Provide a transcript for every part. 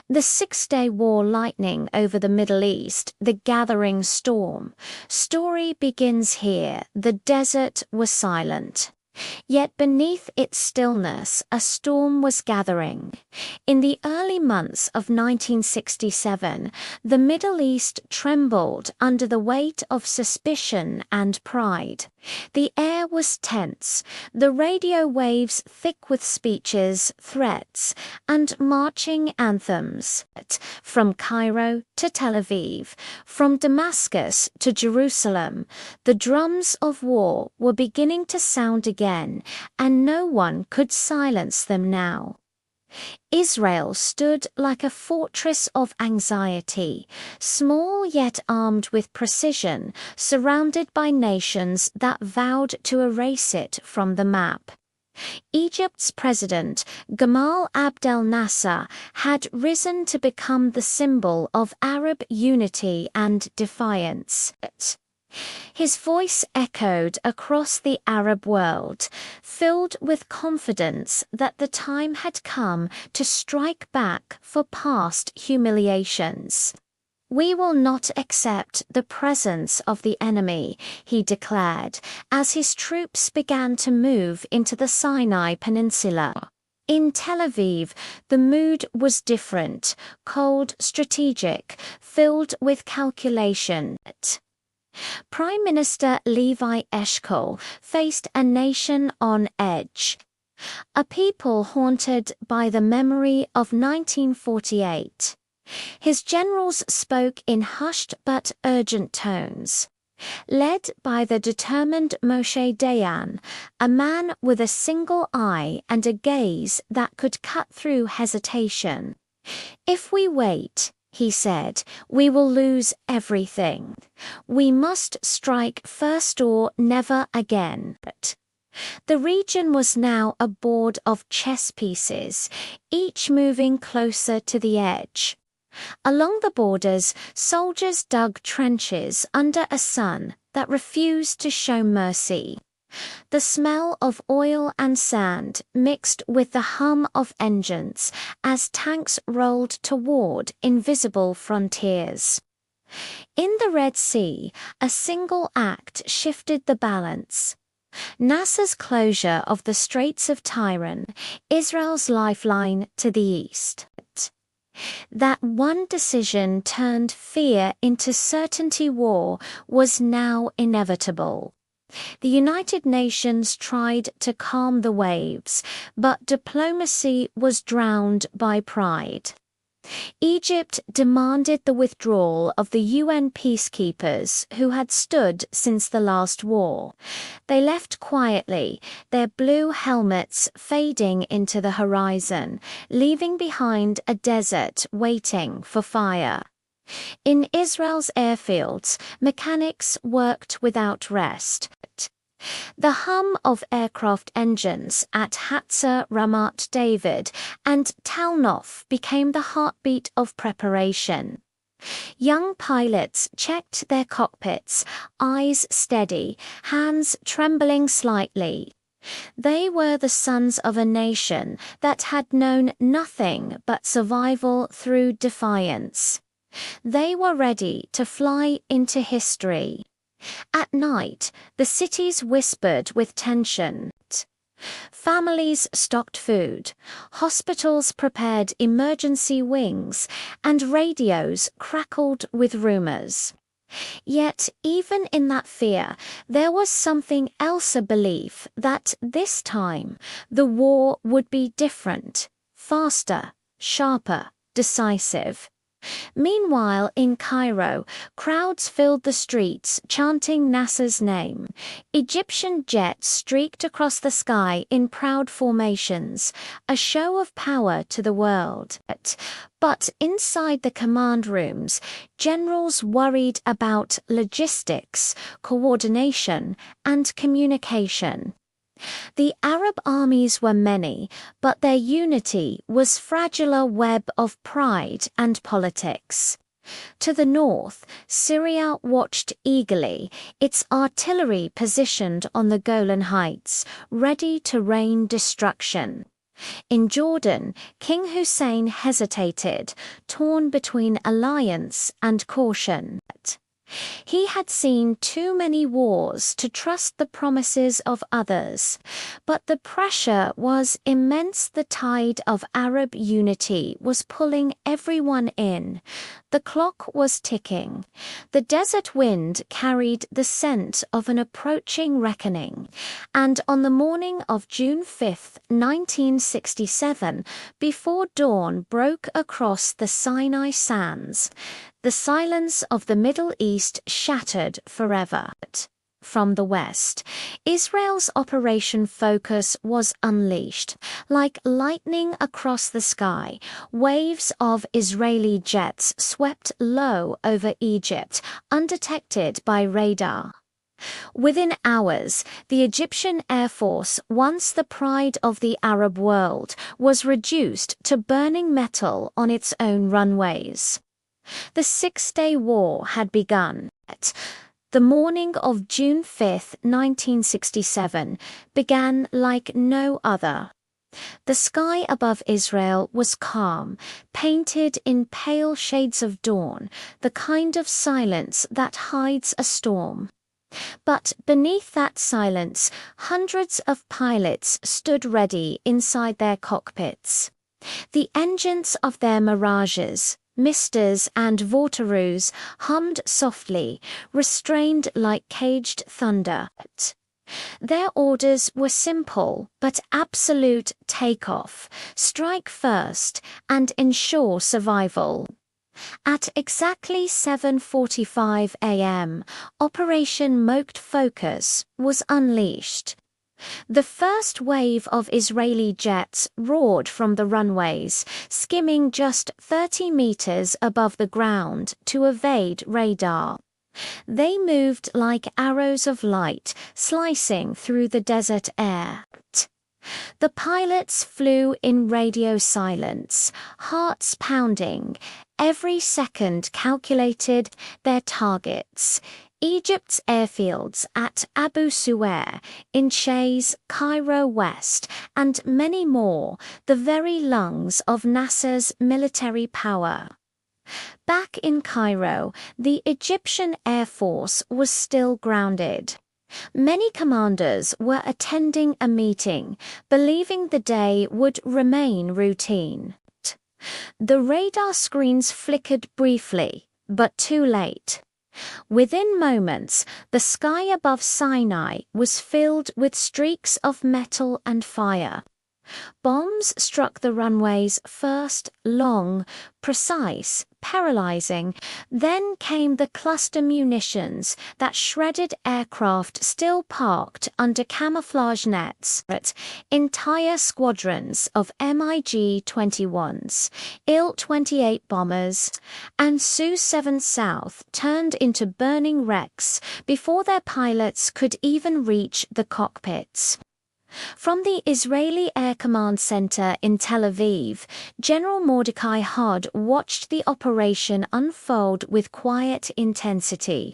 The Six-Day War lightning over the Middle East, the gathering storm. Story begins here. The desert was silent. Yet beneath its stillness, a storm was gathering. In the early months of 1967, the Middle East trembled under the weight of suspicion and pride. The air was tense, the radio waves thick with speeches, threats, and marching anthems. From Cairo to Tel Aviv, from Damascus to Jerusalem, the drums of war were beginning to sound again, and no one could silence them now. Israel stood like a fortress of anxiety, small yet armed with precision, surrounded by nations that vowed to erase it from the map. Egypt's president, Gamal Abdel Nasser, had risen to become the symbol of Arab unity and defiance. His voice echoed across the Arab world, filled with confidence that the time had come to strike back for past humiliations. "We will not accept the presence of the enemy," he declared, as his troops began to move into the Sinai Peninsula. In Tel Aviv, the mood was different, cold, strategic, filled with calculation. Prime Minister Levi Eshkol faced a nation on edge, a people haunted by the memory of 1948. His generals spoke in hushed but urgent tones. Led by the determined Moshe Dayan, a man with a single eye and a gaze that could cut through hesitation. "If we wait," he said, "we will lose everything. We must strike first or never again." The region was now a board of chess pieces, each moving closer to the edge. Along the borders, soldiers dug trenches under a sun that refused to show mercy. The smell of oil and sand mixed with the hum of engines as tanks rolled toward invisible frontiers. In the Red Sea, a single act shifted the balance. Nasser's closure of the Straits of Tiran, Israel's lifeline to the east. That one decision turned fear into certainty. War was now inevitable. The United Nations tried to calm the waves, but diplomacy was drowned by pride. Egypt demanded the withdrawal of the UN peacekeepers who had stood since the last war. They left quietly, their blue helmets fading into the horizon, leaving behind a desert waiting for fire. In Israel's airfields, mechanics worked without rest. The hum of aircraft engines at Hatzor, Ramat David, and Talnof became the heartbeat of preparation. Young pilots checked their cockpits, eyes steady, hands trembling slightly. They were the sons of a nation that had known nothing but survival through defiance. They were ready to fly into history. At night, the cities whispered with tension. Families stocked food, hospitals prepared emergency wings, and radios crackled with rumors. Yet, even in that fear, there was something else, a belief that this time the war would be different, faster, sharper, decisive. Meanwhile, in Cairo, crowds filled the streets chanting Nasser's name. Egyptian jets streaked across the sky in proud formations, a show of power to the world. But inside the command rooms, generals worried about logistics, coordination, and communication. The Arab armies were many, but their unity was fragile, a web of pride and politics. To the north, Syria watched eagerly, its artillery positioned on the Golan Heights, ready to rain destruction. In Jordan, King Hussein hesitated, torn between alliance and caution. He had seen too many wars to trust the promises of others, but the pressure was immense. The tide of Arab unity was pulling everyone in. The clock was ticking. The desert wind carried the scent of an approaching reckoning, and on the morning of June 5, 1967, before dawn broke across the Sinai sands, the silence of the Middle East shattered forever. From the west, Israel's Operation Focus was unleashed. Like lightning across the sky, waves of Israeli jets swept low over Egypt, undetected by radar. Within hours, the Egyptian Air Force, once the pride of the Arab world, was reduced to burning metal on its own runways. The Six-Day War had begun. The morning of June 5, 1967, began like no other. The sky above Israel was calm, painted in pale shades of dawn, the kind of silence that hides a storm. But beneath that silence, hundreds of pilots stood ready inside their cockpits. The engines of their Mirages, Misters and Vorteroos hummed softly, restrained like caged thunder. Their orders were simple but absolute: takeoff, strike first, and ensure survival. At exactly 7:45 a.m., Operation Moked Focus was unleashed. The first wave of Israeli jets roared from the runways, skimming just 30 meters above the ground to evade radar. They moved like arrows of light, slicing through the desert air. The pilots flew in radio silence, hearts pounding, every second calculated, their targets. Egypt's airfields at Abu Suer, in Cheyz, Cairo West, and many more, the very lungs of Nasser's military power. Back in Cairo, the Egyptian Air Force was still grounded. Many commanders were attending a meeting, believing the day would remain routine. The radar screens flickered briefly, but too late. Within moments, the sky above Sinai was filled with streaks of metal and fire. Bombs struck the runways first, long, precise, paralyzing. Then came the cluster munitions that shredded aircraft still parked under camouflage nets. Entire squadrons of MiG-21s, Il-28 bombers, and Su-7 South turned into burning wrecks before their pilots could even reach the cockpits. From the Israeli Air Command Center in Tel Aviv, General Mordecai Hod watched the operation unfold with quiet intensity.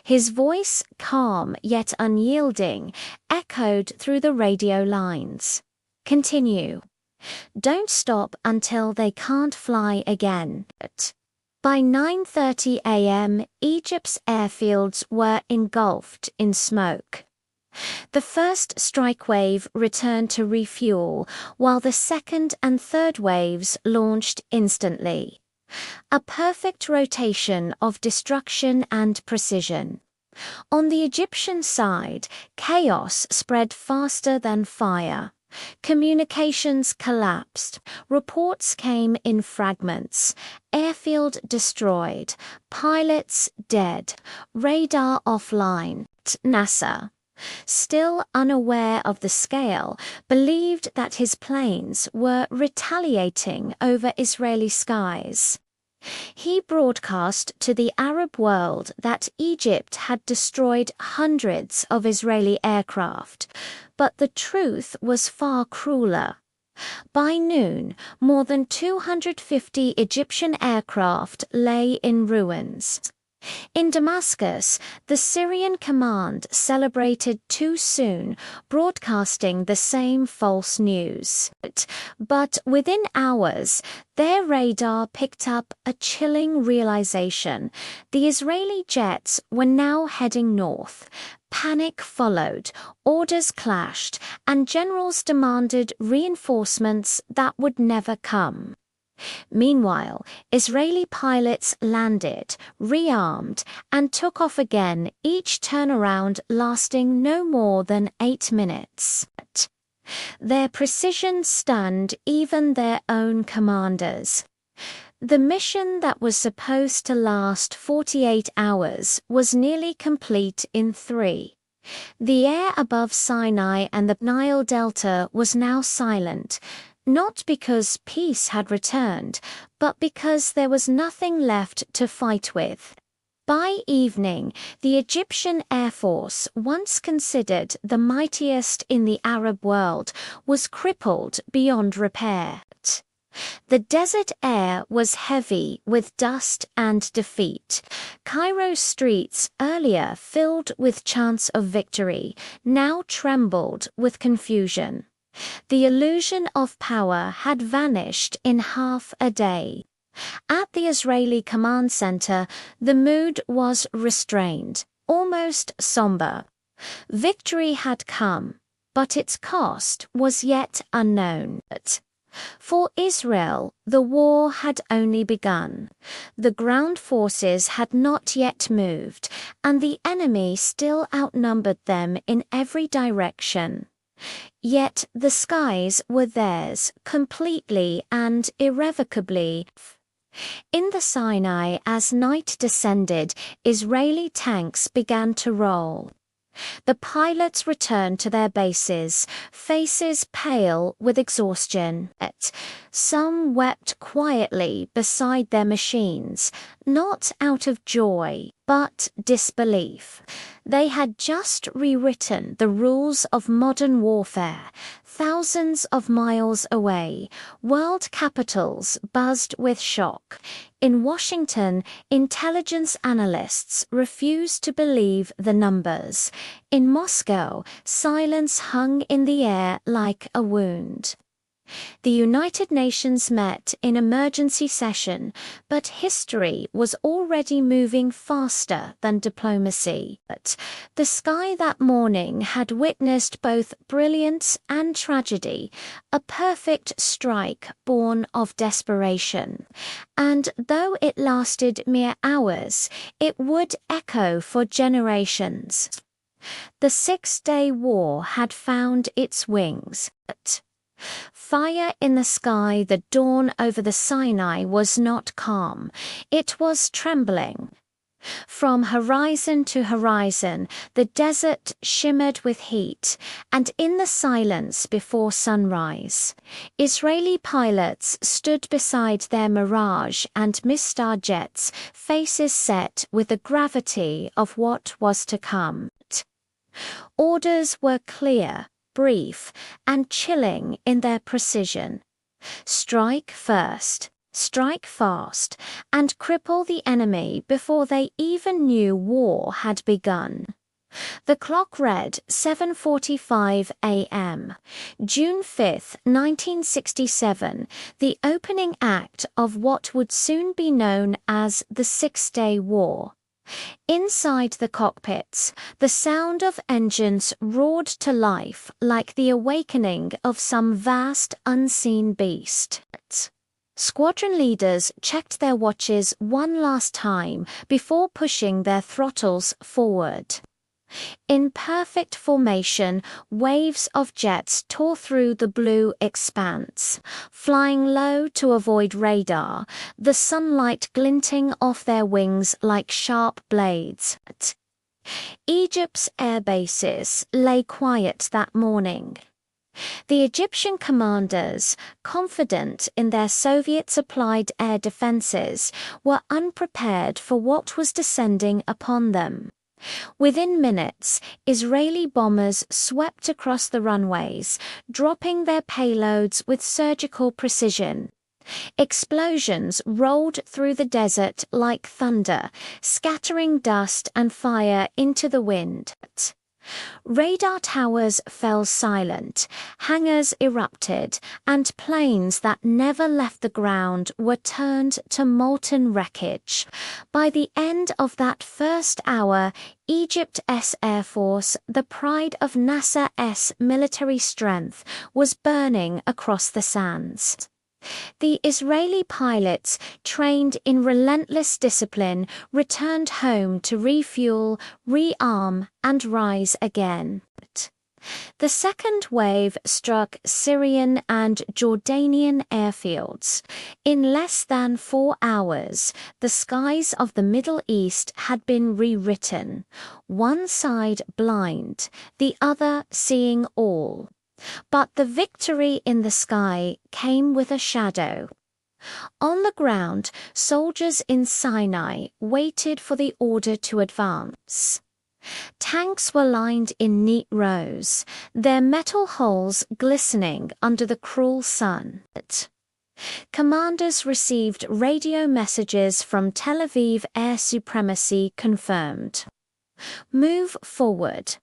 His voice, calm yet unyielding, echoed through the radio lines. "Continue. Don't stop until they can't fly again." By 9:30 a.m., Egypt's airfields were engulfed in smoke. The first strike wave returned to refuel, while the second and third waves launched instantly. A perfect rotation of destruction and precision. On the Egyptian side, chaos spread faster than fire. Communications collapsed. Reports came in fragments. Airfield destroyed. Pilots dead. Radar offline. Nasser, still unaware of the scale, believed that his planes were retaliating over Israeli skies. He broadcast to the Arab world that Egypt had destroyed hundreds of Israeli aircraft, but the truth was far crueler. By noon, more than 250 Egyptian aircraft lay in ruins. In Damascus, the Syrian command celebrated too soon, broadcasting the same false news. But within hours, their radar picked up a chilling realization. The Israeli jets were now heading north. Panic followed, orders clashed, and generals demanded reinforcements that would never come. Meanwhile, Israeli pilots landed, rearmed, and took off again, each turnaround lasting no more than 8 minutes. Their precision stunned even their own commanders. The mission that was supposed to last 48 hours was nearly complete in 3. The air above Sinai and the Nile Delta was now silent, not because peace had returned, but because there was nothing left to fight with. By evening, the Egyptian Air Force, once considered the mightiest in the Arab world, was crippled beyond repair. The desert air was heavy with dust and defeat. Cairo's streets, earlier filled with chants of victory, now trembled with confusion. The illusion of power had vanished in half a day. At the Israeli command center, the mood was restrained, almost somber. Victory had come, but its cost was yet unknown. For Israel, the war had only begun. The ground forces had not yet moved, and the enemy still outnumbered them in every direction. Yet the skies were theirs, completely and irrevocably. In the Sinai, as night descended, Israeli tanks began to roll. The pilots returned to their bases, faces pale with exhaustion. Some wept quietly beside their machines, not out of joy, but disbelief. They had just rewritten the rules of modern warfare. Thousands of miles away, world capitals buzzed with shock. In Washington, intelligence analysts refused to believe the numbers. In Moscow, silence hung in the air like a wound. The United Nations met in emergency session, but history was already moving faster than diplomacy. The sky that morning had witnessed both brilliance and tragedy, a perfect strike born of desperation. And though it lasted mere hours, it would echo for generations. The Six-Day War had found its wings. Fire in the sky, the dawn over the Sinai was not calm. It was trembling. From horizon to horizon, the desert shimmered with heat, and in the silence before sunrise, Israeli pilots stood beside their Mirage and Mistar jets, faces set with the gravity of what was to come. Orders were clear, brief, and chilling in their precision. Strike first, strike fast, and cripple the enemy before they even knew war had begun. The clock read 7:45 a.m. June 5, 1967, the opening act of what would soon be known as the Six-Day War. Inside the cockpits, the sound of engines roared to life like the awakening of some vast unseen beast. Squadron leaders checked their watches one last time before pushing their throttles forward. In perfect formation, waves of jets tore through the blue expanse, flying low to avoid radar, the sunlight glinting off their wings like sharp blades. Egypt's air bases lay quiet that morning. The Egyptian commanders, confident in their Soviet-supplied air defenses, were unprepared for what was descending upon them. Within minutes, Israeli bombers swept across the runways, dropping their payloads with surgical precision. Explosions rolled through the desert like thunder, scattering dust and fire into the wind. Radar towers fell silent, hangars erupted, and planes that never left the ground were turned to molten wreckage. By the end of that first hour, Egypt's Air Force, the pride of NASA's military strength, was burning across the sands. The Israeli pilots, trained in relentless discipline, returned home to refuel, rearm, and rise again. The second wave struck Syrian and Jordanian airfields. In less than 4 hours, the skies of the Middle East had been rewritten, one side blind, the other seeing all. But the victory in the sky came with a shadow. On the ground, soldiers in Sinai waited for the order to advance. Tanks were lined in neat rows, their metal hulls glistening under the cruel sun. Commanders received radio messages from Tel Aviv air supremacy confirmed. Move forward.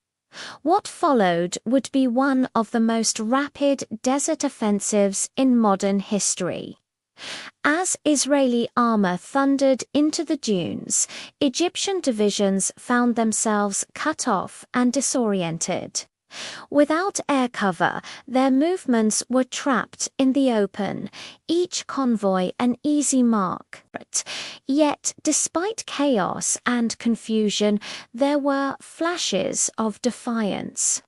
What followed would be one of the most rapid desert offensives in modern history. As Israeli armor thundered into the dunes, Egyptian divisions found themselves cut off and disoriented. Without air cover, their movements were trapped in the open, each convoy an easy mark. Yet, despite chaos and confusion, there were flashes of defiance.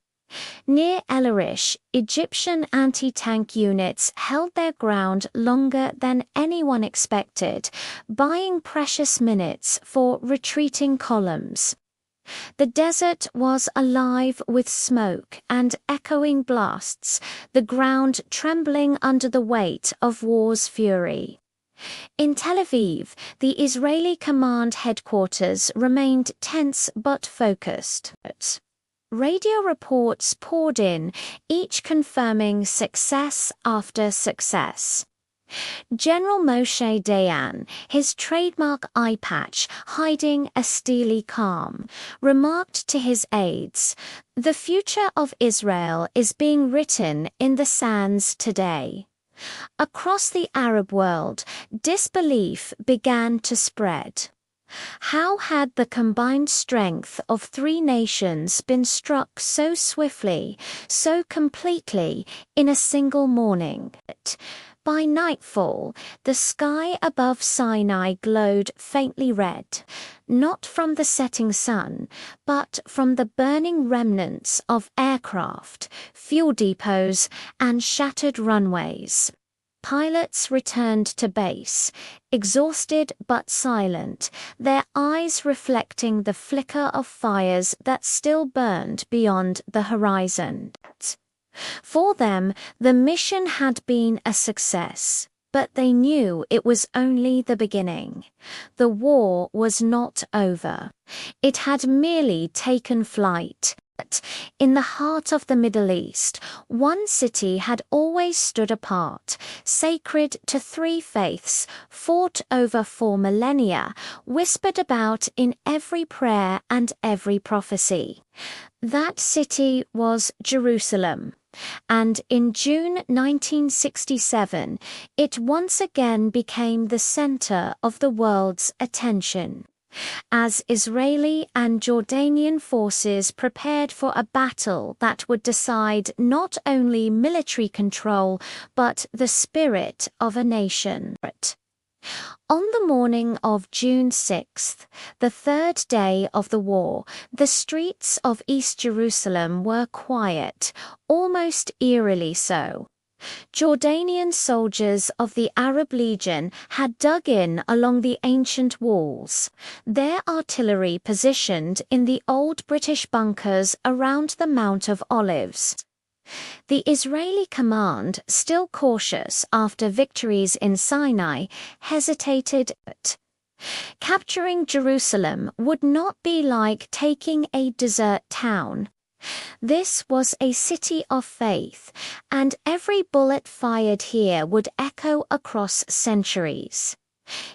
Near El Arish, Egyptian anti-tank units held their ground longer than anyone expected, buying precious minutes for retreating columns. The desert was alive with smoke and echoing blasts, the ground trembling under the weight of war's fury. In Tel Aviv, the Israeli command headquarters remained tense but focused. Radio reports poured in, each confirming success after success. General Moshe Dayan, his trademark eye patch hiding a steely calm, remarked to his aides, "The future of Israel is being written in the sands today." Across the Arab world, disbelief began to spread. How had the combined strength of 3 nations been struck so swiftly, so completely, in a single morning? By nightfall, the sky above Sinai glowed faintly red, not from the setting sun, but from the burning remnants of aircraft, fuel depots, and shattered runways. Pilots returned to base, exhausted but silent, their eyes reflecting the flicker of fires that still burned beyond the horizon. For them, the mission had been a success, but they knew it was only the beginning. The war was not over. It had merely taken flight. In the heart of the Middle East, one city had always stood apart, sacred to 3 faiths, fought over 4 millennia, whispered about in every prayer and every prophecy. That city was Jerusalem. And in June 1967, it once again became the center of the world's attention. As Israeli and Jordanian forces prepared for a battle that would decide not only military control, but the spirit of a nation. On the morning of June 6th, the 3rd day of the war, the streets of East Jerusalem were quiet, almost eerily so. Jordanian soldiers of the Arab Legion had dug in along the ancient walls, their artillery positioned in the old British bunkers around the Mount of Olives. The Israeli command, still cautious after victories in Sinai, hesitated. Capturing Jerusalem would not be like taking a desert town. This was a city of faith, and every bullet fired here would echo across centuries.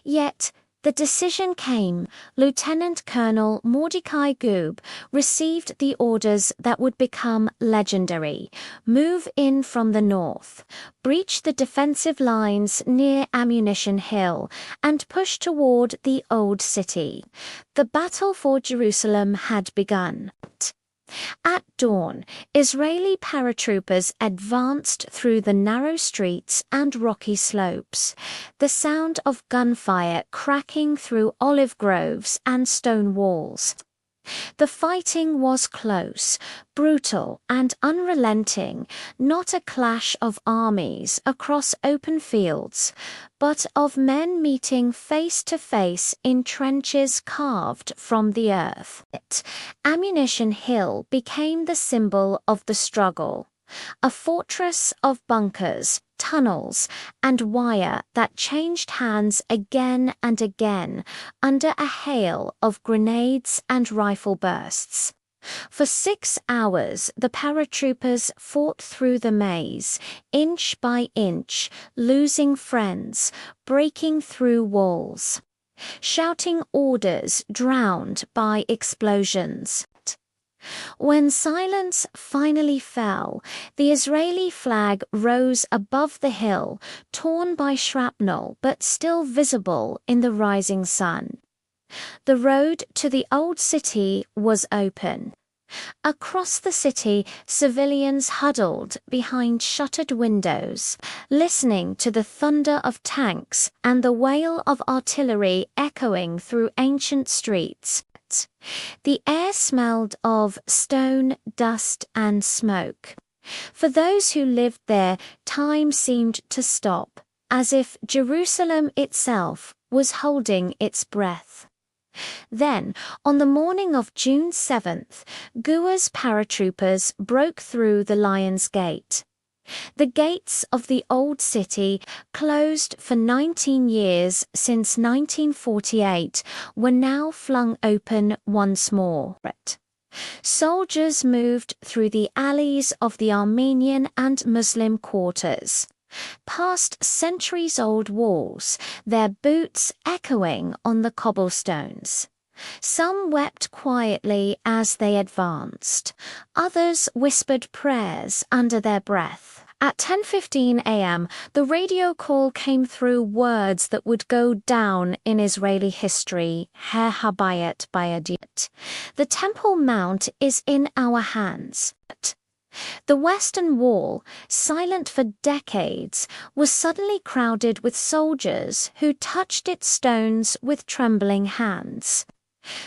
Yet, the decision came. Lieutenant Colonel Mordecai Goob received the orders that would become legendary: move in from the north, breach the defensive lines near Ammunition Hill, and push toward the Old City. The battle for Jerusalem had begun. At dawn, Israeli paratroopers advanced through the narrow streets and rocky slopes, the sound of gunfire cracking through olive groves and stone walls. The fighting was close, brutal, and unrelenting, not a clash of armies across open fields, but of men meeting face to face in trenches carved from the earth. Ammunition Hill became the symbol of the struggle, a fortress of bunkers, tunnels, and wire that changed hands again and again under a hail of grenades and rifle bursts. For 6 hours, the paratroopers fought through the maze, inch by inch, losing friends, breaking through walls, shouting orders drowned by explosions. When silence finally fell, the Israeli flag rose above the hill, torn by shrapnel but still visible in the rising sun. The road to the Old City was open. Across the city, civilians huddled behind shuttered windows, listening to the thunder of tanks and the wail of artillery echoing through ancient streets. The air smelled of stone, dust, and smoke. For those who lived there, time seemed to stop, as if Jerusalem itself was holding its breath. Then, on the morning of June 7th, Gua's paratroopers broke through the Lion's Gate. The gates of the Old City, closed for 19 years since 1948, were now flung open once more. Soldiers moved through the alleys of the Armenian and Muslim quarters, past centuries-old walls, their boots echoing on the cobblestones. Some wept quietly as they advanced. Others whispered prayers under their breath. At 10:15 a.m., the radio call came through words that would go down in Israeli history: Her Habayit Bayadit. The Temple Mount is in our hands. The Western Wall, silent for decades, was suddenly crowded with soldiers who touched its stones with trembling hands.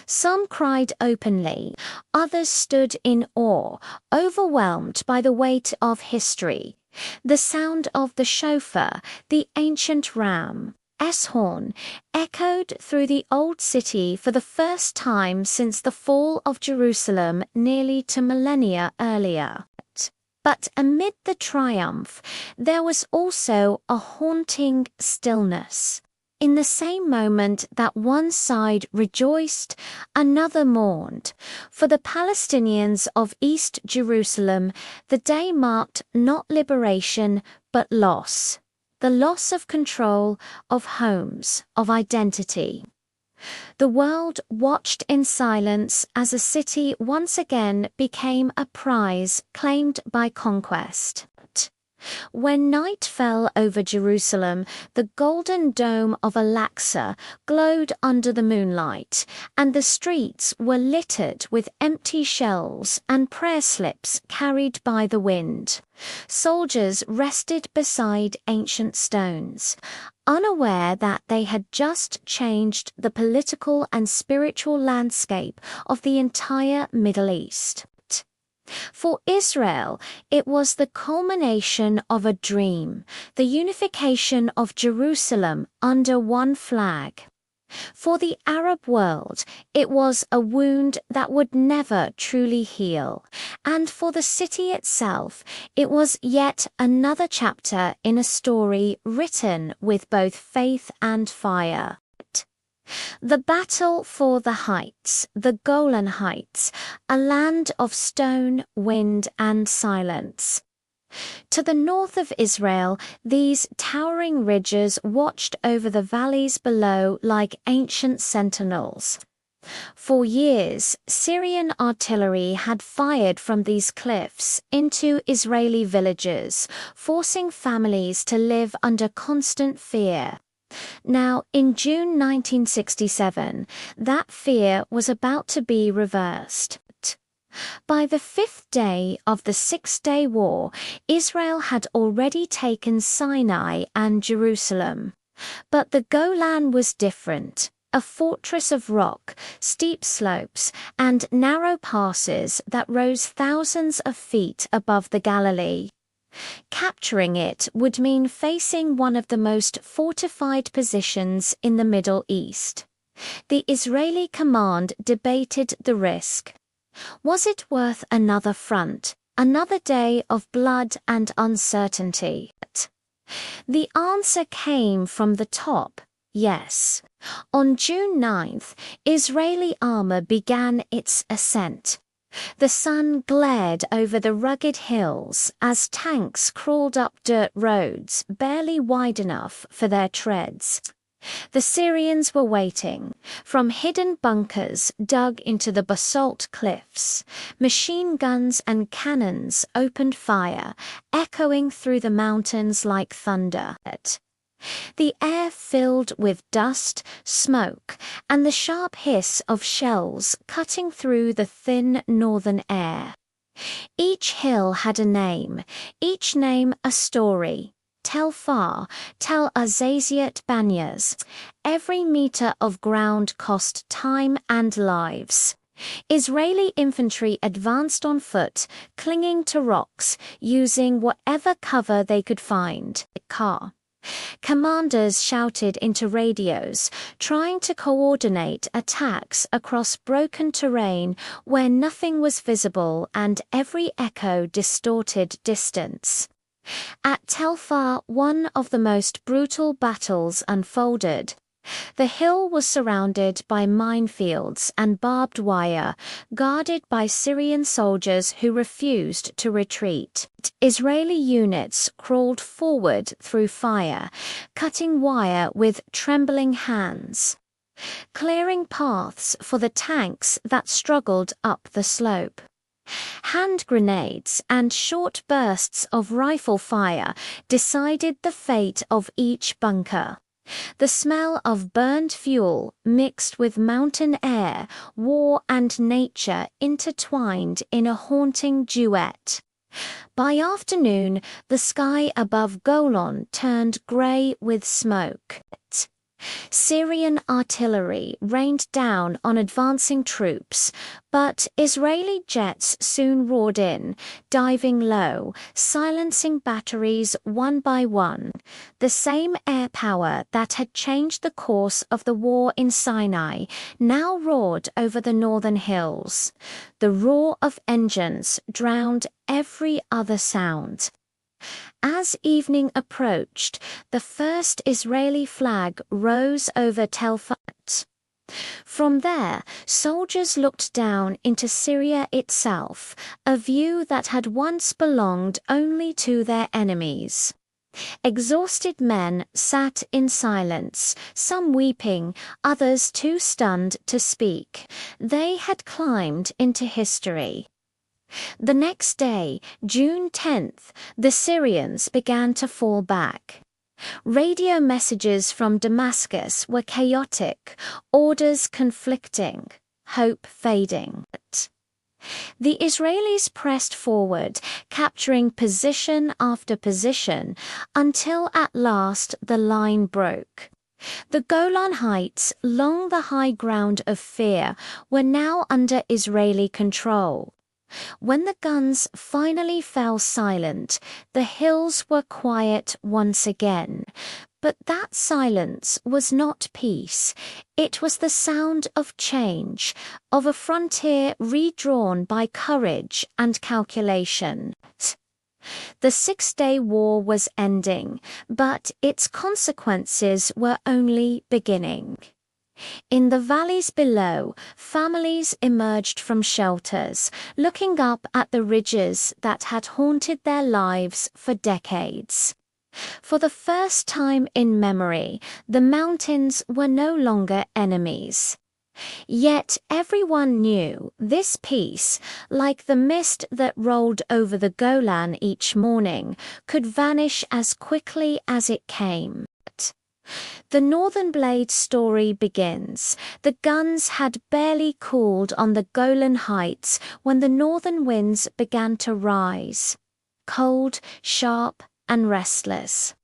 Some cried openly, others stood in awe, overwhelmed by the weight of history. The sound of the shofar, the ancient ram, horn, echoed through the Old City for the first time since the fall of Jerusalem nearly 2 millennia earlier. But amid the triumph, there was also a haunting stillness. In the same moment that one side rejoiced, another mourned. For the Palestinians of East Jerusalem, the day marked not liberation, but loss. The loss of control, of homes, of identity. The world watched in silence as the city once again became a prize claimed by conquest. When night fell over Jerusalem, the golden dome of Al-Aqsa glowed under the moonlight, and the streets were littered with empty shells and prayer slips carried by the wind. Soldiers rested beside ancient stones, unaware that they had just changed the political and spiritual landscape of the entire Middle East. For Israel, it was the culmination of a dream, the unification of Jerusalem under one flag. For the Arab world, it was a wound that would never truly heal, and for the city itself, it was yet another chapter in a story written with both faith and fire. The battle for the heights, the Golan Heights, a land of stone, wind, and silence. To the north of Israel, these towering ridges watched over the valleys below like ancient sentinels. For years, Syrian artillery had fired from these cliffs into Israeli villages, forcing families to live under constant fear. Now, in June 1967, that fear was about to be reversed. By the fifth day of the Six-Day War, Israel had already taken Sinai and Jerusalem. But the Golan was different. A fortress of rock, steep slopes, and narrow passes that rose thousands of feet above the Galilee. Capturing it would mean facing one of the most fortified positions in the Middle East. The Israeli command debated the risk. Was it worth another front, another day of blood and uncertainty? The answer came from the top, yes. On June 9th, Israeli armor began its ascent. The sun glared over the rugged hills as tanks crawled up dirt roads barely wide enough for their treads. The Syrians were waiting. From hidden bunkers dug into the basalt cliffs, machine guns and cannons opened fire, echoing through the mountains like thunder. The air filled with dust, smoke, and the sharp hiss of shells cutting through the thin northern air. Each hill had a name, each name a story. Tel Far, Tel Azaziat Banyas. Every meter of ground cost time and lives. Israeli infantry advanced on foot, clinging to rocks, using whatever cover they could find. Commanders shouted into radios, trying to coordinate attacks across broken terrain where nothing was visible and every echo distorted distance. At Tel Far, one of the most brutal battles unfolded. The hill was surrounded by minefields and barbed wire, guarded by Syrian soldiers who refused to retreat. Israeli units crawled forward through fire, cutting wire with trembling hands, clearing paths for the tanks that struggled up the slope. Hand grenades and short bursts of rifle fire decided the fate of each bunker. The smell of burned fuel mixed with mountain air, war and nature intertwined in a haunting duet. By afternoon, the sky above Golan turned grey with smoke. Syrian artillery rained down on advancing troops, but Israeli jets soon roared in, diving low, silencing batteries one by one. The same air power that had changed the course of the war in Sinai now roared over the northern hills. The roar of engines drowned every other sound. As evening approached, the first Israeli flag rose over Tel Far. From there, soldiers looked down into Syria itself, a view that had once belonged only to their enemies. Exhausted men sat in silence, some weeping, others too stunned to speak. They had climbed into history. The next day, June 10th, the Syrians began to fall back. Radio messages from Damascus were chaotic, orders conflicting, hope fading. The Israelis pressed forward, capturing position after position, until at last the line broke. The Golan Heights, long the high ground of fear, were now under Israeli control. When the guns finally fell silent, the hills were quiet once again. But that silence was not peace. It was the sound of change, of a frontier redrawn by courage and calculation. The Six-Day War was ending, but its consequences were only beginning. In the valleys below, families emerged from shelters, looking up at the ridges that had haunted their lives for decades. For the first time in memory, the mountains were no longer enemies. Yet everyone knew this peace, like the mist that rolled over the Golan each morning, could vanish as quickly as it came. The Northern Blade's story begins. The guns had barely cooled on the Golan Heights when the northern winds began to rise, cold, sharp, and restless.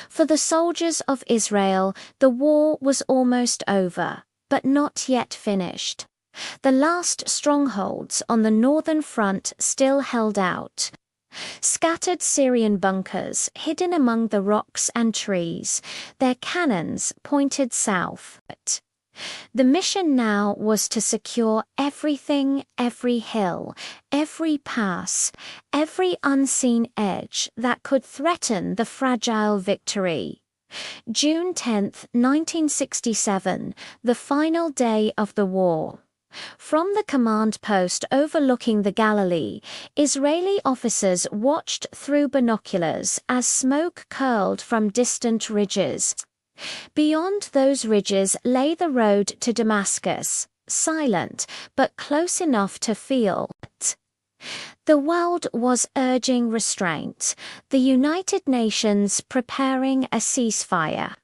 For the soldiers of Israel, the war was almost over, but not yet finished. The last strongholds on the northern front still held out. Scattered Syrian bunkers hidden among the rocks and trees, their cannons pointed south. The mission now was to secure everything, every hill, every pass, every unseen edge that could threaten the fragile victory. June 10, 1967, the final day of the war. From the command post overlooking the Galilee, Israeli officers watched through binoculars as smoke curled from distant ridges. Beyond those ridges lay the road to Damascus, silent but close enough to feel it. The world was urging restraint, the United Nations preparing a ceasefire.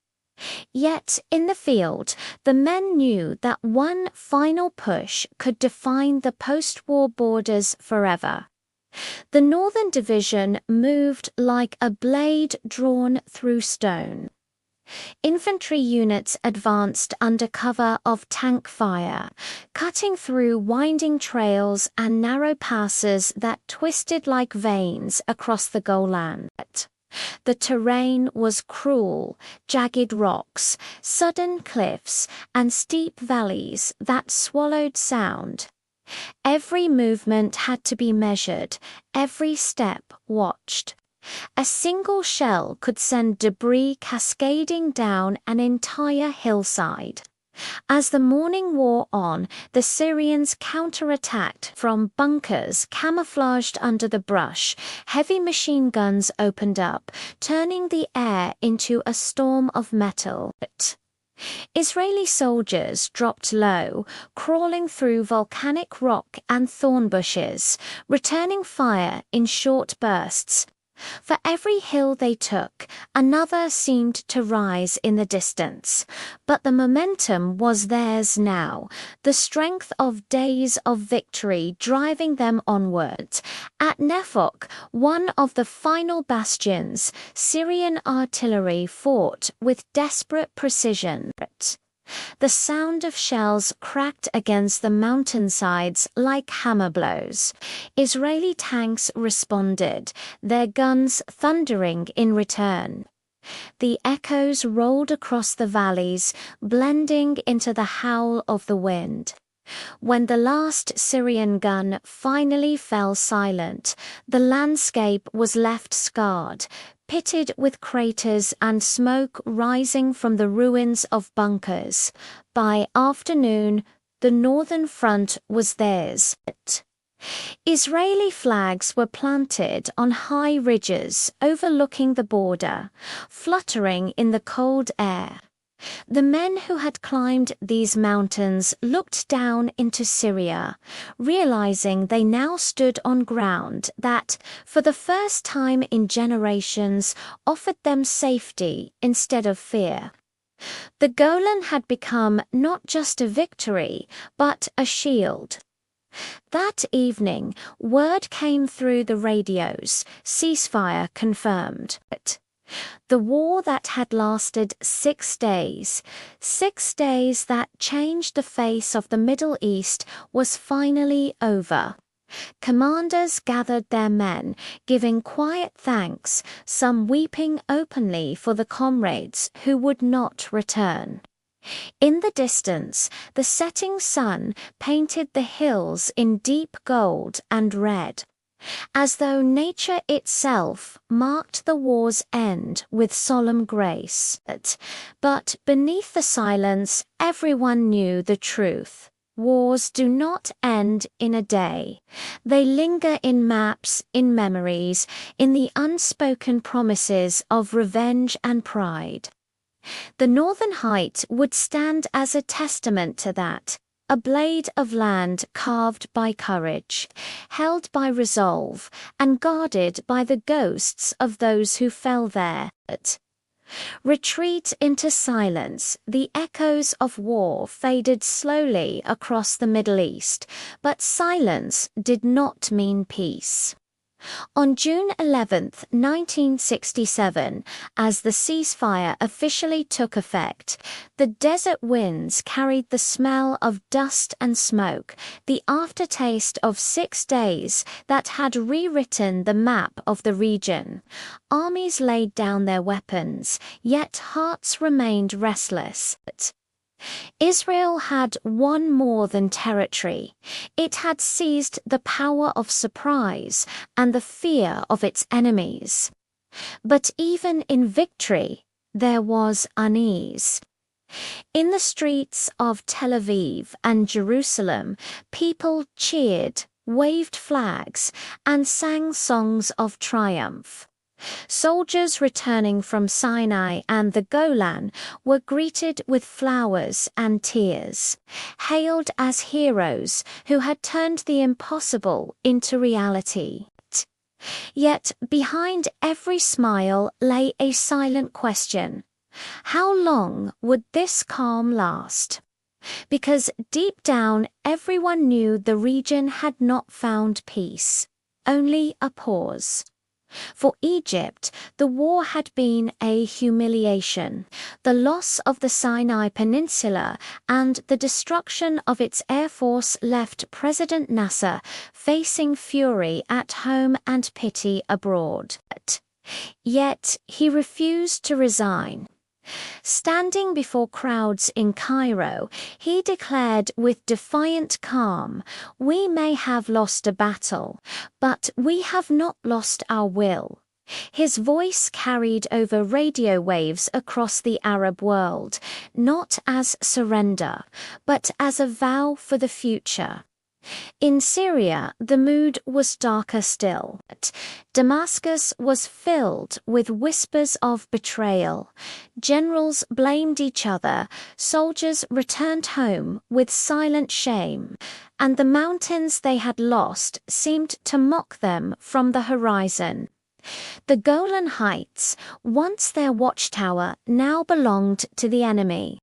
Yet, in the field, the men knew that one final push could define the post-war borders forever. The Northern Division moved like a blade drawn through stone. Infantry units advanced under cover of tank fire, cutting through winding trails and narrow passes that twisted like veins across the Golan. The terrain was cruel, jagged rocks, sudden cliffs, and steep valleys that swallowed sound. Every movement had to be measured, every step watched. A single shell could send debris cascading down an entire hillside. As the morning wore on, the Syrians counterattacked from bunkers camouflaged under the brush. Heavy machine guns opened up, turning the air into a storm of metal. Israeli soldiers dropped low, crawling through volcanic rock and thorn bushes, returning fire in short bursts. For every hill they took, another seemed to rise in the distance. But the momentum was theirs now, the strength of days of victory driving them onwards. At Nephok, one of the final bastions, Syrian artillery fought with desperate precision. The sound of shells cracked against the mountainsides like hammer blows. Israeli tanks responded, their guns thundering in return. The echoes rolled across the valleys, blending into the howl of the wind. When the last Syrian gun finally fell silent, the landscape was left scarred, pitted with craters and smoke rising from the ruins of bunkers. By afternoon, the northern front was theirs. Israeli flags were planted on high ridges overlooking the border, fluttering in the cold air. The men who had climbed these mountains looked down into Syria, realizing they now stood on ground that, for the first time in generations, offered them safety instead of fear. The Golan had become not just a victory, but a shield. That evening, word came through the radios, ceasefire confirmed. The war that had lasted 6 days, 6 days that changed the face of the Middle East, was finally over. Commanders gathered their men, giving quiet thanks, some weeping openly for the comrades who would not return. In the distance, the setting sun painted the hills in deep gold and red. as though nature itself marked the war's end with solemn grace. But beneath the silence, everyone knew the truth. Wars do not end in a day. They linger in maps, in memories, in the unspoken promises of revenge and pride. The Northern Height would stand as a testament to that, a blade of land carved by courage, held by resolve, and guarded by the ghosts of those who fell there. Retreat into silence, the echoes of war faded slowly across the Middle East, but silence did not mean peace. On June 11, 1967, as the ceasefire officially took effect, the desert winds carried the smell of dust and smoke, the aftertaste of 6 days that had rewritten the map of the region. Armies laid down their weapons, yet hearts remained restless. Israel had won more than territory. It had seized the power of surprise and the fear of its enemies. But even in victory, there was unease. In the streets of Tel Aviv and Jerusalem, people cheered, waved flags, and sang songs of triumph. Soldiers returning from Sinai and the Golan were greeted with flowers and tears, hailed as heroes who had turned the impossible into reality. Yet behind every smile lay a silent question. How long would this calm last? Because deep down everyone knew the region had not found peace, only a pause. For Egypt, the war had been a humiliation. The loss of the Sinai Peninsula and the destruction of its air force left President Nasser facing fury at home and pity abroad. Yet he refused to resign. Standing before crowds in Cairo, he declared with defiant calm, "We may have lost a battle, but we have not lost our will." His voice carried over radio waves across the Arab world, not as surrender, but as a vow for the future. In Syria, the mood was darker still. Damascus was filled with whispers of betrayal. Generals blamed each other, soldiers returned home with silent shame, and the mountains they had lost seemed to mock them from the horizon. The Golan Heights, once their watchtower, now belonged to the enemy.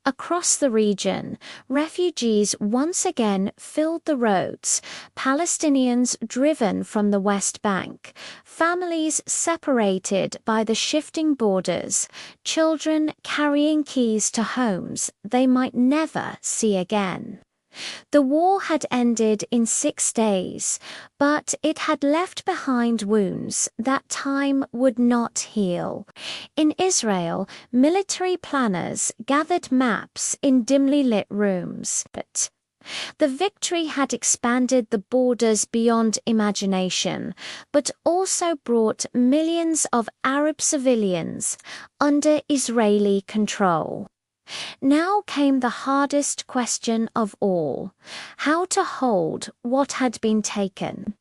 Across the region, refugees once again filled the roads, Palestinians driven from the West Bank, families separated by the shifting borders, children carrying keys to homes they might never see again. The war had ended in 6 days, but it had left behind wounds that time would not heal. In Israel, military planners gathered maps in dimly lit rooms. But the victory had expanded the borders beyond imagination, but also brought millions of Arab civilians under Israeli control. Now came the hardest question of all: how to hold what had been taken.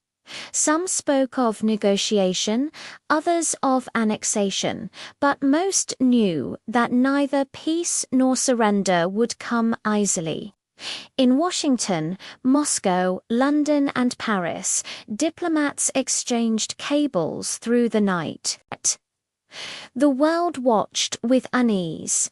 Some spoke of negotiation, others of annexation, but most knew that neither peace nor surrender would come easily. In Washington, Moscow, London, and Paris, diplomats exchanged cables through the night. The world watched with unease.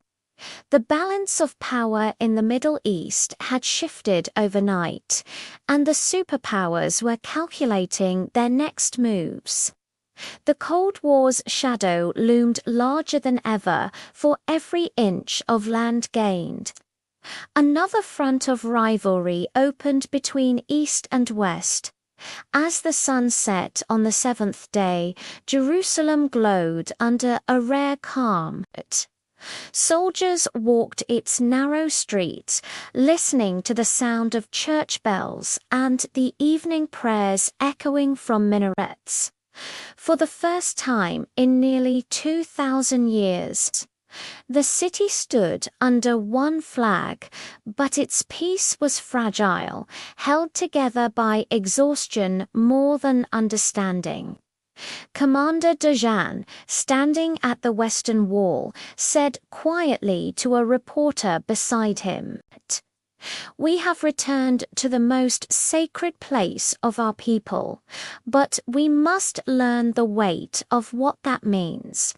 The balance of power in the Middle East had shifted overnight, and the superpowers were calculating their next moves. The Cold War's shadow loomed larger than ever for every inch of land gained. Another front of rivalry opened between East and West. As the sun set on the 7th day, Jerusalem glowed under a rare calm. Soldiers walked its narrow streets, listening to the sound of church bells and the evening prayers echoing from minarets. For the first time in nearly 2,000 years, the city stood under one flag, but its peace was fragile, held together by exhaustion more than understanding. Commander Dejan, standing at the western wall, said quietly to a reporter beside him, "We have returned to the most sacred place of our people, but we must learn the weight of what that means."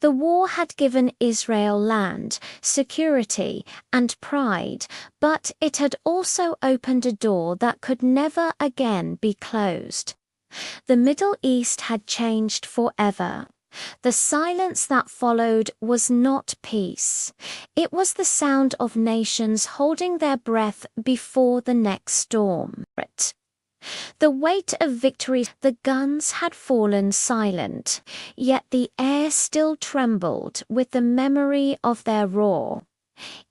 The war had given Israel land, security, and pride, but it had also opened a door that could never again be closed. The Middle East had changed forever. The silence that followed was not peace. It was the sound of nations holding their breath before the next storm. The weight of victory, the guns had fallen silent, yet the air still trembled with the memory of their roar.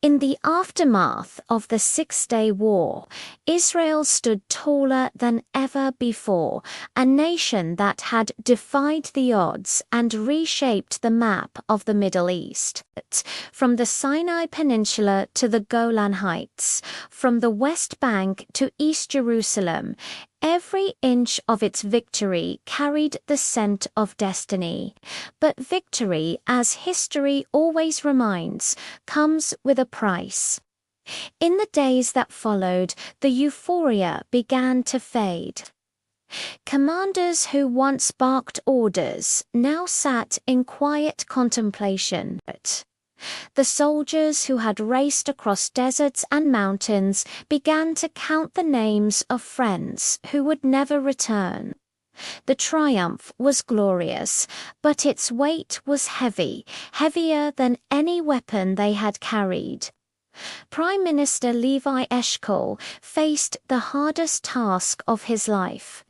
In the aftermath of the Six-Day War, Israel stood taller than ever before, a nation that had defied the odds and reshaped the map of the Middle East. From the Sinai Peninsula to the Golan Heights, from the West Bank to East Jerusalem, every inch of its victory carried the scent of destiny. But victory, as history always reminds, comes with a price. In the days that followed, the euphoria began to fade. Commanders who once barked orders now sat in quiet contemplation. The soldiers who had raced across deserts and mountains began to count the names of friends who would never return. The triumph was glorious, but its weight was heavy, heavier than any weapon they had carried. Prime Minister Levi Eshkol faced the hardest task of his life.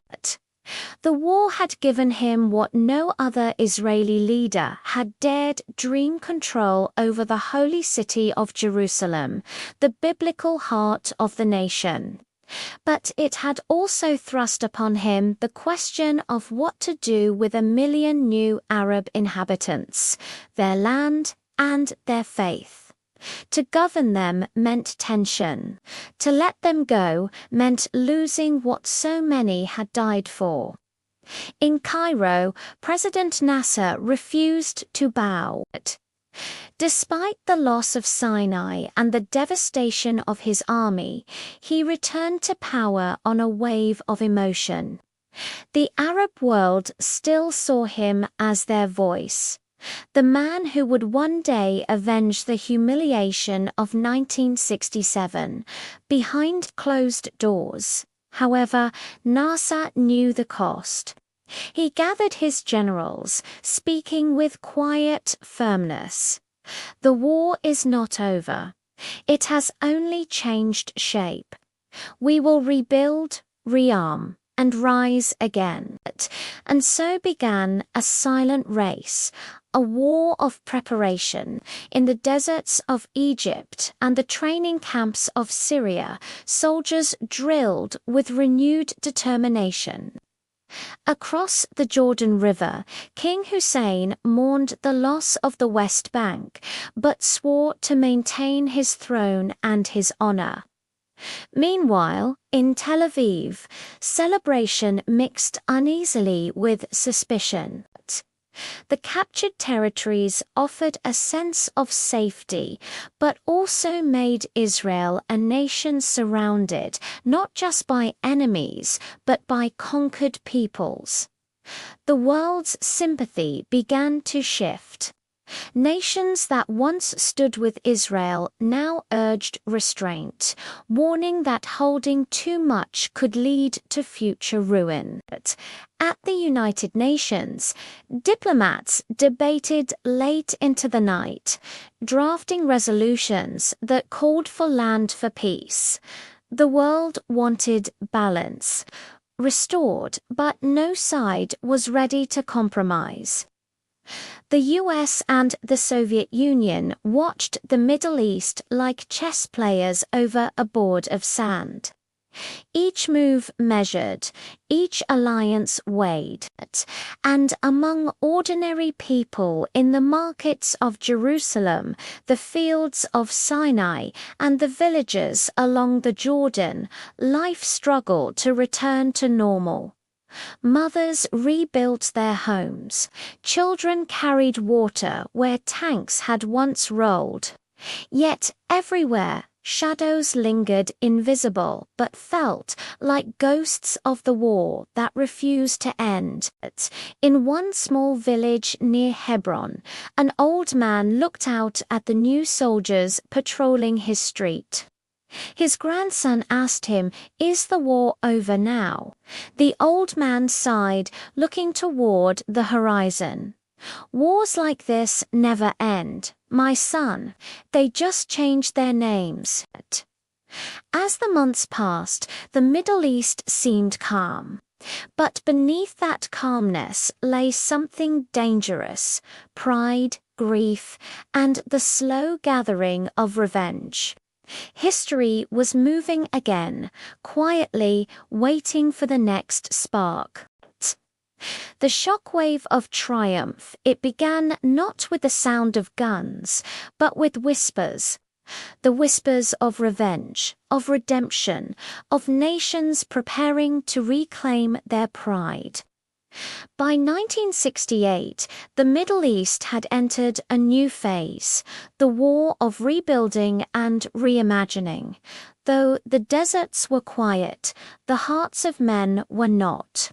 The war had given him what no other Israeli leader had dared dream: control over the holy city of Jerusalem, the biblical heart of the nation. But it had also thrust upon him the question of what to do with 1 million new Arab inhabitants, their land and their faith. To govern them meant tension. To let them go meant losing what so many had died for. In Cairo, President Nasser refused to bow. Despite the loss of Sinai and the devastation of his army, he returned to power on a wave of emotion. The Arab world still saw him as their voice. The man who would one day avenge the humiliation of 1967, behind closed doors. However, Nasser knew the cost. He gathered his generals, speaking with quiet firmness. "The war is not over. It has only changed shape. We will rebuild, rearm, and rise again." And so began a silent race, a war of preparation. In the deserts of Egypt and the training camps of Syria, soldiers drilled with renewed determination. Across the Jordan River, King Hussein mourned the loss of the West Bank, but swore to maintain his throne and his honor. Meanwhile, in Tel Aviv, celebration mixed uneasily with suspicion. The captured territories offered a sense of safety, but also made Israel a nation surrounded not just by enemies, but by conquered peoples. The world's sympathy began to shift. Nations that once stood with Israel now urged restraint, warning that holding too much could lead to future ruin. At the United Nations, diplomats debated late into the night, drafting resolutions that called for land for peace. The world wanted balance, restored, but no side was ready to compromise. The US and the Soviet Union watched the Middle East like chess players over a board of sand. Each move measured, each alliance weighed, and among ordinary people in the markets of Jerusalem, the fields of Sinai, and the villages along the Jordan, life struggled to return to normal. Mothers rebuilt their homes. Children carried water where tanks had once rolled. Yet everywhere, shadows lingered invisible but felt like ghosts of the war that refused to end. In one small village near Hebron, an old man looked out at the new soldiers patrolling his street. His grandson asked him, "Is the war over now?" The old man sighed, looking toward the horizon. "Wars like this never end, my son. They just change their names." As the months passed, the Middle East seemed calm. But beneath that calmness lay something dangerous: pride, grief, and the slow gathering of revenge. History was moving again, quietly waiting for the next spark. The shockwave of triumph, it began not with the sound of guns, but with whispers. The whispers of revenge, of redemption, of nations preparing to reclaim their pride. By 1968, the Middle East had entered a new phase, the war of rebuilding and reimagining. Though the deserts were quiet, the hearts of men were not.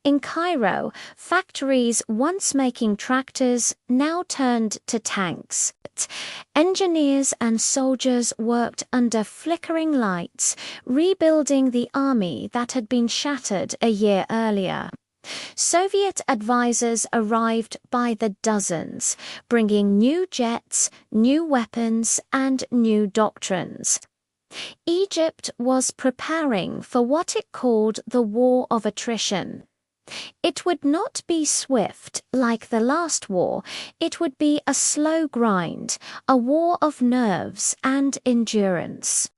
In Cairo, factories once making tractors now turned to tanks. Engineers and soldiers worked under flickering lights, rebuilding the army that had been shattered a year earlier. Soviet advisors arrived by the dozens, bringing new jets, new weapons, and new doctrines. Egypt was preparing for what it called the war of attrition. It would not be swift like the last war, it would be a slow grind, a war of nerves and endurance.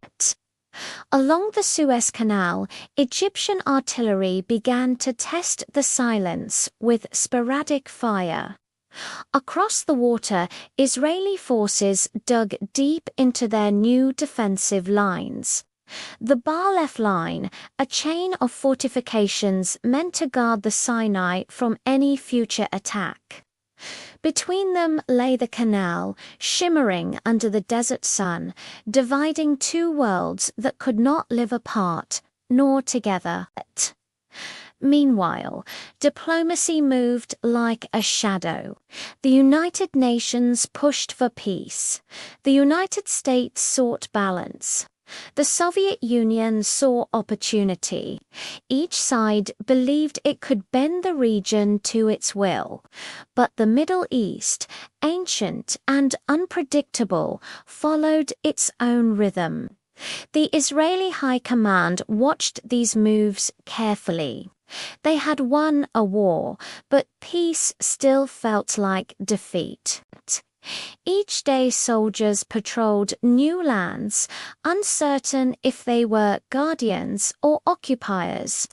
Along the Suez Canal, Egyptian artillery began to test the silence with sporadic fire. Across the water, Israeli forces dug deep into their new defensive lines. The Bar-Lev line, a chain of fortifications meant to guard the Sinai from any future attack. Between them lay the canal, shimmering under the desert sun, dividing two worlds that could not live apart, nor together. Meanwhile, diplomacy moved like a shadow. The United Nations pushed for peace. The United States sought balance. The Soviet Union saw opportunity. Each side believed it could bend the region to its will. But the Middle East, ancient and unpredictable, followed its own rhythm. The Israeli High Command watched these moves carefully. They had won a war, but peace still felt like defeat. Each day soldiers patrolled new lands, uncertain if they were guardians or occupiers.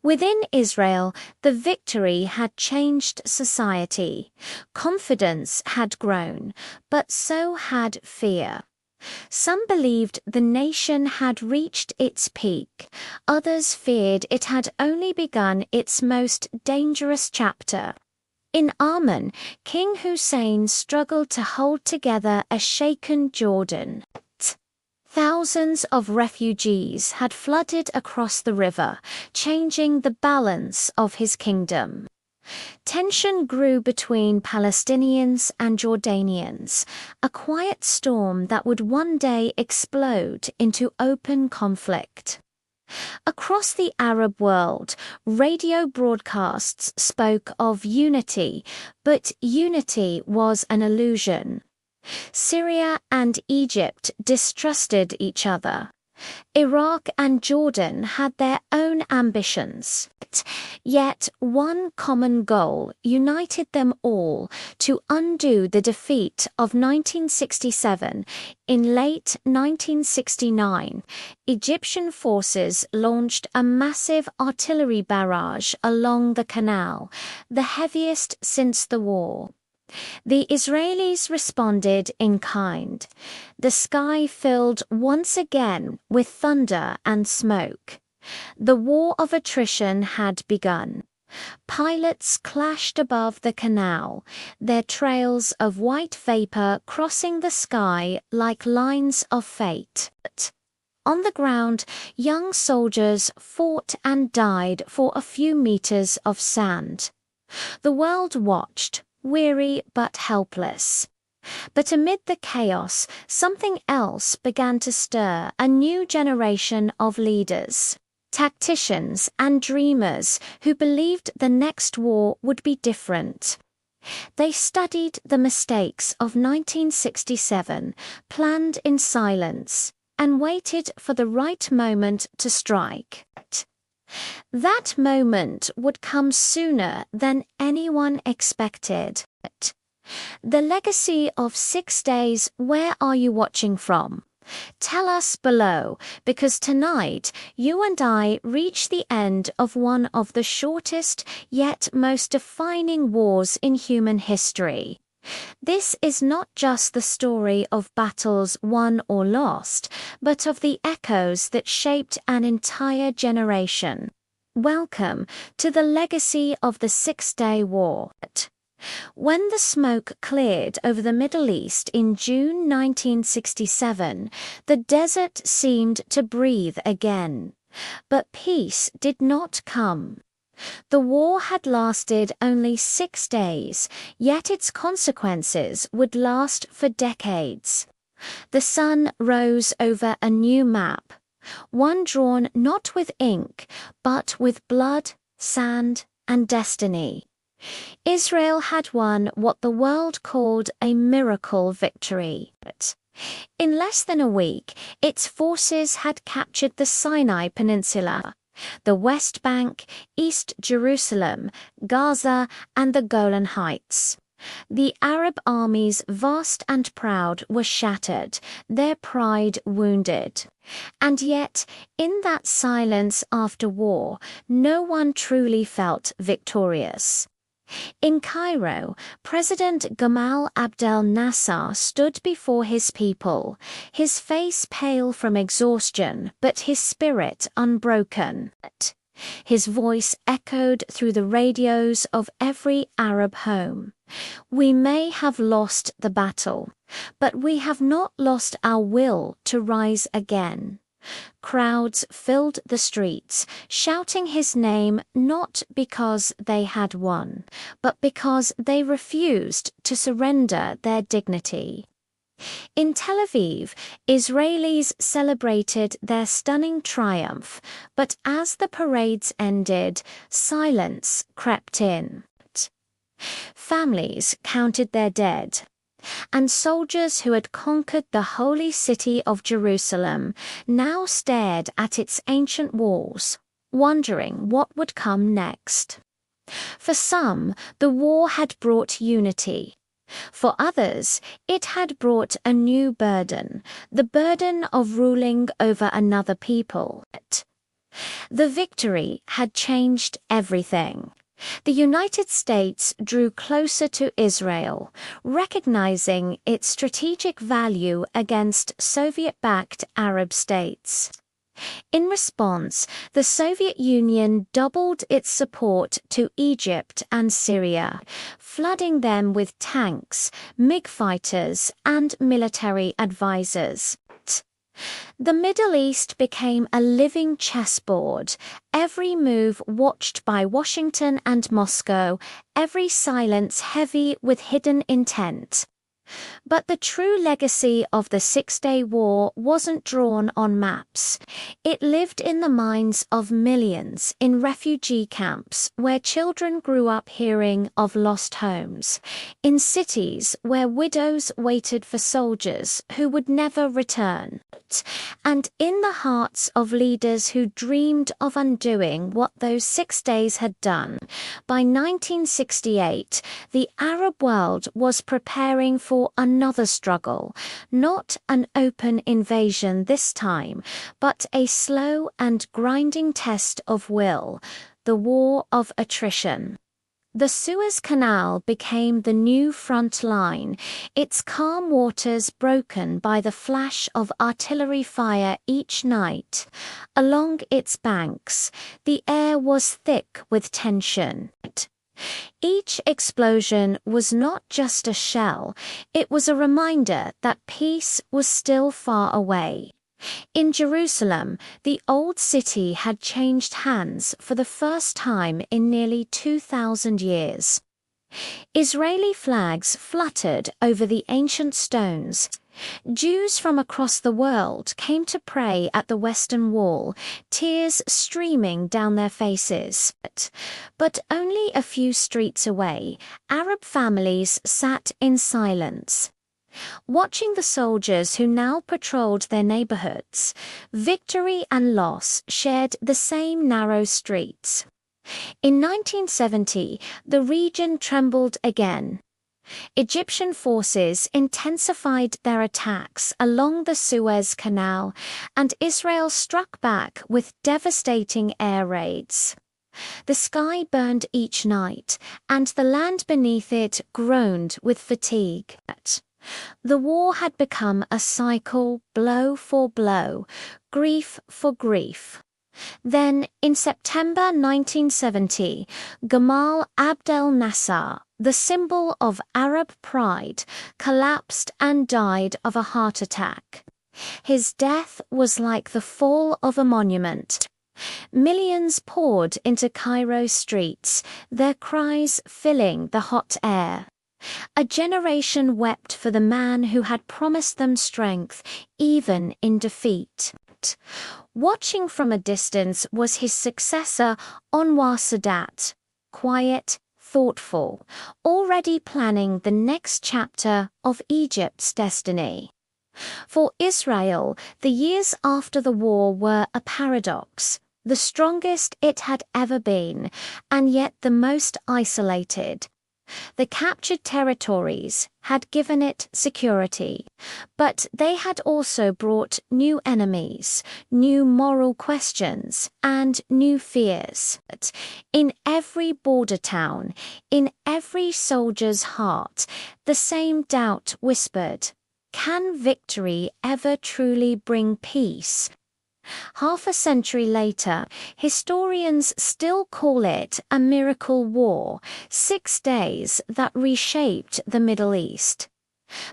Within Israel, the victory had changed society. Confidence had grown, but so had fear. Some believed the nation had reached its peak. Others feared it had only begun its most dangerous chapter. In Amman, King Hussein struggled to hold together a shaken Jordan. Thousands of refugees had flooded across the river, changing the balance of his kingdom. Tension grew between Palestinians and Jordanians, a quiet storm that would one day explode into open conflict. Across the Arab world, radio broadcasts spoke of unity, but unity was an illusion. Syria and Egypt distrusted each other. Iraq and Jordan had their own ambitions, yet one common goal united them all: to undo the defeat of 1967. In late 1969, Egyptian forces launched a massive artillery barrage along the canal, the heaviest since the war. The Israelis responded in kind. The sky filled once again with thunder and smoke. The war of attrition had begun. Pilots clashed above the canal, their trails of white vapor crossing the sky like lines of fate. On the ground, young soldiers fought and died for a few meters of sand. The world watched, weary but helpless. But amid the chaos, something else began to stir: a new generation of leaders, tacticians and dreamers who believed the next war would be different. They studied the mistakes of 1967, planned in silence, and waited for the right moment to strike. That moment would come sooner than anyone expected. The legacy of 6 days. Where are you watching from? Tell us below, because tonight you and I reach the end of one of the shortest yet most defining wars in human history. This is not just the story of battles won or lost, but of the echoes that shaped an entire generation. Welcome to the legacy of the 6-Day War. When the smoke cleared over the Middle East in June 1967, the desert seemed to breathe again. But peace did not come. The war had lasted only 6 days, yet its consequences would last for decades. The sun rose over a new map, one drawn not with ink, but with blood, sand, and destiny. Israel had won what the world called a miracle victory. In less than a week, its forces had captured the Sinai Peninsula, the West Bank, East Jerusalem, Gaza, and the Golan Heights. The Arab armies, vast and proud, were shattered, their pride wounded. And yet, in that silence after war, no one truly felt victorious. In Cairo, President Gamal Abdel Nasser stood before his people, his face pale from exhaustion, but his spirit unbroken. His voice echoed through the radios of every Arab home. We may have lost the battle, but we have not lost our will to rise again. Crowds filled the streets, shouting his name not because they had won, but because they refused to surrender their dignity. In Tel Aviv, Israelis celebrated their stunning triumph, but as the parades ended, silence crept in. Families counted their dead, and soldiers who had conquered the holy city of Jerusalem now stared at its ancient walls, wondering what would come next. For some, the war had brought unity. For others, it had brought a new burden, the burden of ruling over another people. The victory had changed everything. The United States drew closer to Israel, recognizing its strategic value against Soviet-backed Arab states. In response, the Soviet Union doubled its support to Egypt and Syria, flooding them with tanks, MiG fighters, and military advisors. The Middle East became a living chessboard, every move watched by Washington and Moscow, every silence heavy with hidden intent. But the true legacy of the Six-Day War wasn't drawn on maps. It lived in the minds of millions in refugee camps where children grew up hearing of lost homes, in cities where widows waited for soldiers who would never return, and in the hearts of leaders who dreamed of undoing what those 6 days had done. By 1968, the Arab world was preparing for another struggle, not an open invasion this time, but a slow and grinding test of will, the war of attrition. The Suez Canal became the new front line, its calm waters broken by the flash of artillery fire each night. Along its banks, the air was thick with tension. Each explosion was not just a shell, it was a reminder that peace was still far away. In Jerusalem, the old city had changed hands for the first time in nearly 2,000 years. Israeli flags fluttered over the ancient stones. Jews from across the world came to pray at the Western Wall, tears streaming down their faces. But only a few streets away, Arab families sat in silence, watching the soldiers who now patrolled their neighborhoods. Victory and loss shared the same narrow streets. In 1970, the region trembled again. Egyptian forces intensified their attacks along the Suez Canal, and Israel struck back with devastating air raids. The sky burned each night, and the land beneath it groaned with fatigue. The war had become a cycle, blow for blow, grief for grief. Then, in September 1970, Gamal Abdel Nasser, the symbol of Arab pride, collapsed and died of a heart attack. His death was like the fall of a monument. Millions poured into Cairo streets, their cries filling the hot air. A generation wept for the man who had promised them strength, even in defeat. Watching from a distance was his successor, Anwar Sadat, quiet, thoughtful, already planning the next chapter of Egypt's destiny. For Israel, the years after the war were a paradox, the strongest it had ever been, and yet the most isolated. The captured territories had given it security, but they had also brought new enemies, new moral questions, and new fears. In every border town, in every soldier's heart, the same doubt whispered, can victory ever truly bring peace? Half a century later, historians still call it a miracle war, 6 days that reshaped the Middle East.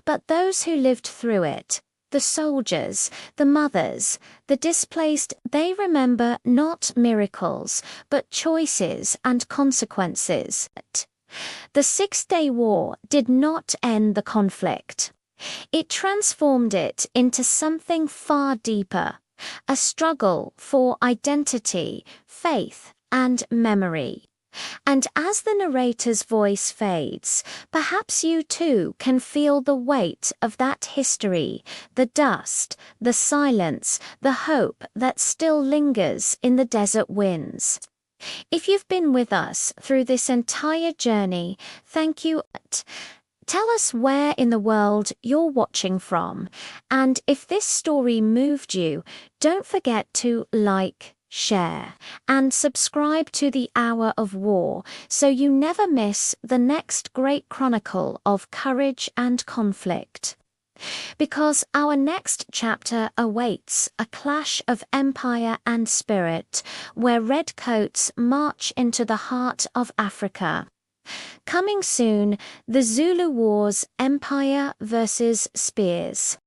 But those who lived through it, the soldiers, the mothers, the displaced, they remember not miracles, but choices and consequences. The 6-Day War did not end the conflict. It transformed it into something far deeper. A struggle for identity, faith, and memory. And as the narrator's voice fades, perhaps you too can feel the weight of that history, the dust, the silence, the hope that still lingers in the desert winds. If you've been with us through this entire journey, thank you. Tell us where in the world you're watching from, and if this story moved you, don't forget to like, share, and subscribe to the Hour of War so you never miss the next great chronicle of courage and conflict. Because our next chapter awaits a clash of empire and spirit, where redcoats march into the heart of Africa. Coming soon, the Zulu Wars, Empire versus Spears.